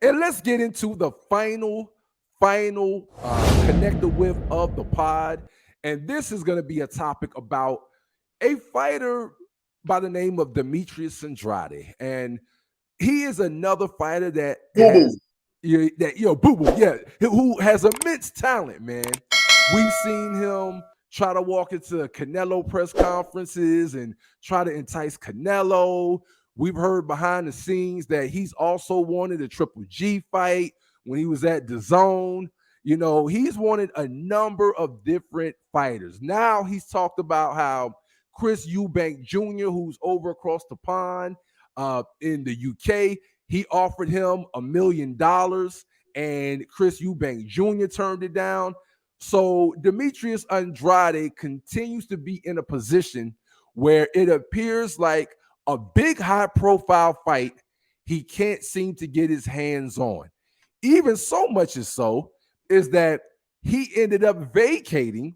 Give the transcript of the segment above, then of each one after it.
And let's get into the final connector whip of the pod. And this is going to be a topic about a fighter by the name of Demetrius Andrade. And he is another fighter that has boo boo, yeah, who has immense talent, man. We've seen him try to walk into Canelo press conferences and try to entice Canelo. We've heard behind the scenes that he's also wanted a Triple G fight when he was at DAZN. You know, he's wanted a number of different fighters. Now he's talked about how Chris Eubank Jr., who's over across the pond in the UK, he offered him $1 million, and Chris Eubank Jr. turned it down. So Demetrius Andrade continues to be in a position where it appears like a big high-profile fight he can't seem to get his hands on. Even so much as so is that he ended up vacating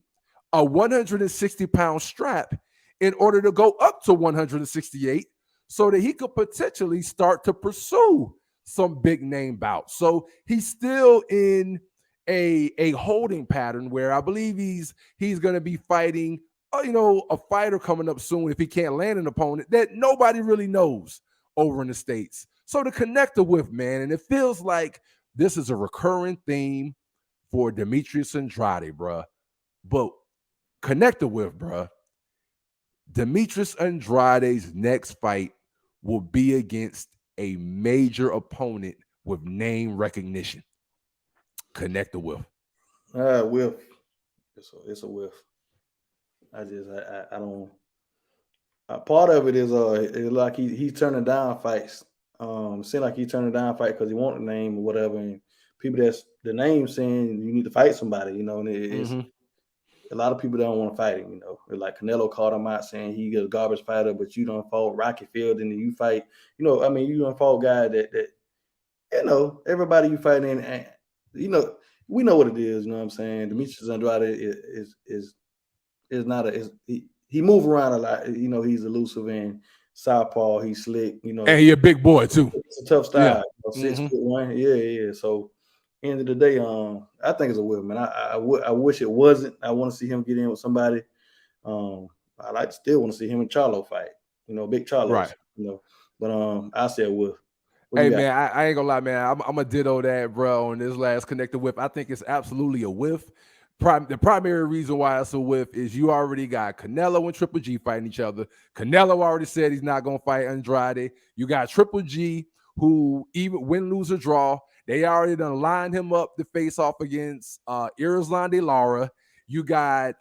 a 160-pound strap in order to go up to 168 so that he could potentially start to pursue some big name bouts. So he's still in a holding pattern where I believe he's going to be fighting, a fighter coming up soon if he can't land an opponent that nobody really knows over in the States. So to connect the whip, man, and it feels like this is a recurring theme for Demetrius Andrade, bruh. But connect the whip, bruh. Demetrius Andrade's next fight will be against a major opponent with name recognition. Connect the whiff. Whiff. It's a whiff. I don't. Part of it is it's like he's turning down fights. Seems like he's turning down fight because he want a name or whatever, and people that's the name saying you need to fight somebody, and it's a lot of people don't want to fight him. Like Canelo called him out saying he a garbage fighter, but you don't fought Rocky Field and then you fight. You don't fought guy that everybody you fight in, and we know what it is. You know what I'm saying? Demetrius Andrade is not he move around a lot. He's elusive and southpaw. He's slick. And he a big boy too. It's a tough style. Yeah. 6'1". Yeah. So end of the day, I think it's a whip, man. I wish it wasn't. I want to see him get in with somebody. I still want to see him and Charlo fight. Big Charlo. Right. But I say a whip. Hey, man, I ain't gonna lie, man. I'm a ditto that, bro, on this last connected whip. I think it's absolutely a whiff. The primary reason why it's a whiff is you already got Canelo and Triple G fighting each other. Canelo already said he's not gonna fight Andrade. You got Triple G, who even win, lose, or draw, they already done lined him up to face off against Irizlande Lara. You got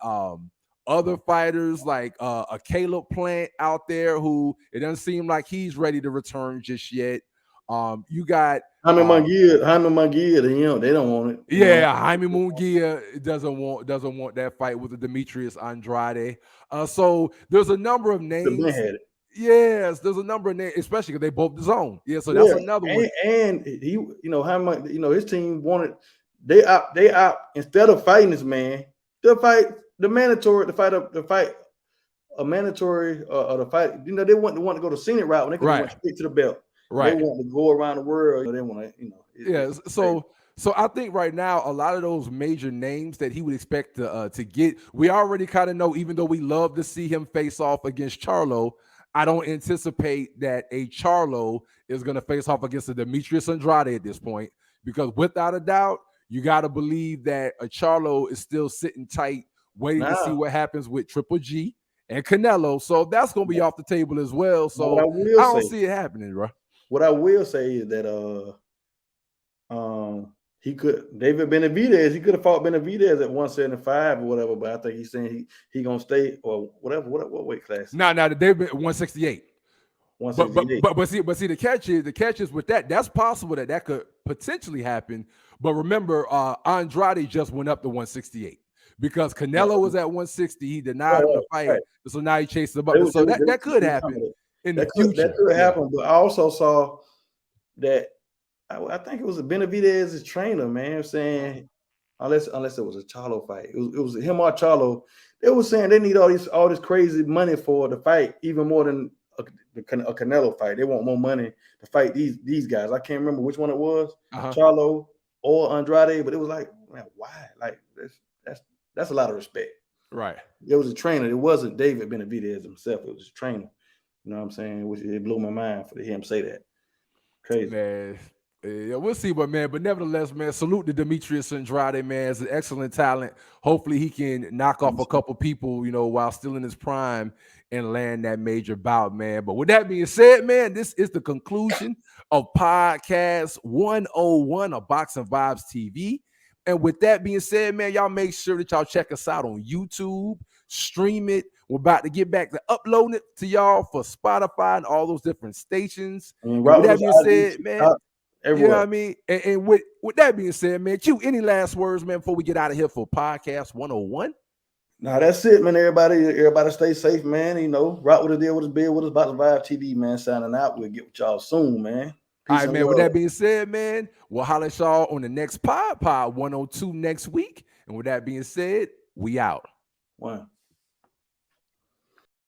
other fighters like a Caleb Plant out there who it doesn't seem like he's ready to return just yet. You got Jaime Munguia, they don't want it. Yeah, Jaime Munguia doesn't want that fight with the Demetrius Andrade. So there's a number of names. Yes, there's a number of names, especially because they both DAZN. Yeah, so that's another one. And he, his team wanted they out instead of fighting this man, they'll fight the mandatory the fight. A mandatory or the fight. They want to go the scenic route when they could went straight to the belt. Right. They want to go around the world. They want to, So I think right now a lot of those major names that he would expect to get, we already kind of know. Even though we love to see him face off against Charlo, I don't anticipate that a Charlo is going to face off against a Demetrius Andrade at this point, because without a doubt, you got to believe that a Charlo is still sitting tight, waiting to see what happens with Triple G and Canelo. So that's going to be off the table as well. So I don't see it happening, bro. What I will say is that David Benavidez, he could have fought Benavidez at 175 or whatever, but I think he's saying he gonna stay or whatever. What weight class? No, David 168. 168. But see the catch is with that. That's possible that could potentially happen. But remember, Andrade just went up to 168 because Canelo was at 160. He denied him the fight, so now he chases him up. So that could happen. In the future. That could happen, but I also saw that I think it was a Benavidez's trainer, man, saying unless it was a Charlo fight, it was him or Charlo. They were saying they need all this crazy money for the fight, even more than a Canelo fight. They want more money to fight these guys. I can't remember which one it was, Charlo or Andrade, but it was like, man, why? Like that's a lot of respect. Right. It was a trainer. It wasn't David Benavidez himself. It was a trainer. You know what I'm saying? Which it blew my mind for him to say that. Crazy. Man. Yeah, we'll see, but nevertheless, man, salute to Demetrius Andrade, man. It's an excellent talent. Hopefully he can knock off a couple people, while still in his prime and land that major bout, man. But with that being said, man, this is the conclusion of Podcast 101 of Boxing Vibes TV. And with that being said, man, y'all make sure that y'all check us out on YouTube, stream it. We're about to get back to uploading it to y'all for Spotify and all those different stations. And with that being said, man, everywhere. You know what I mean? And with that being said, man, Q, any last words, man, before we get out of here for Podcast 101? Nah, that's it, man. Everybody stay safe, man. Rock with us, deal with us, build with us, Boxing Vibes TV, man. Signing out. We'll get with y'all soon, man. All right, man. With that being said, man, we'll holler at y'all on the next pod 102 next week. And with that being said, we out. One.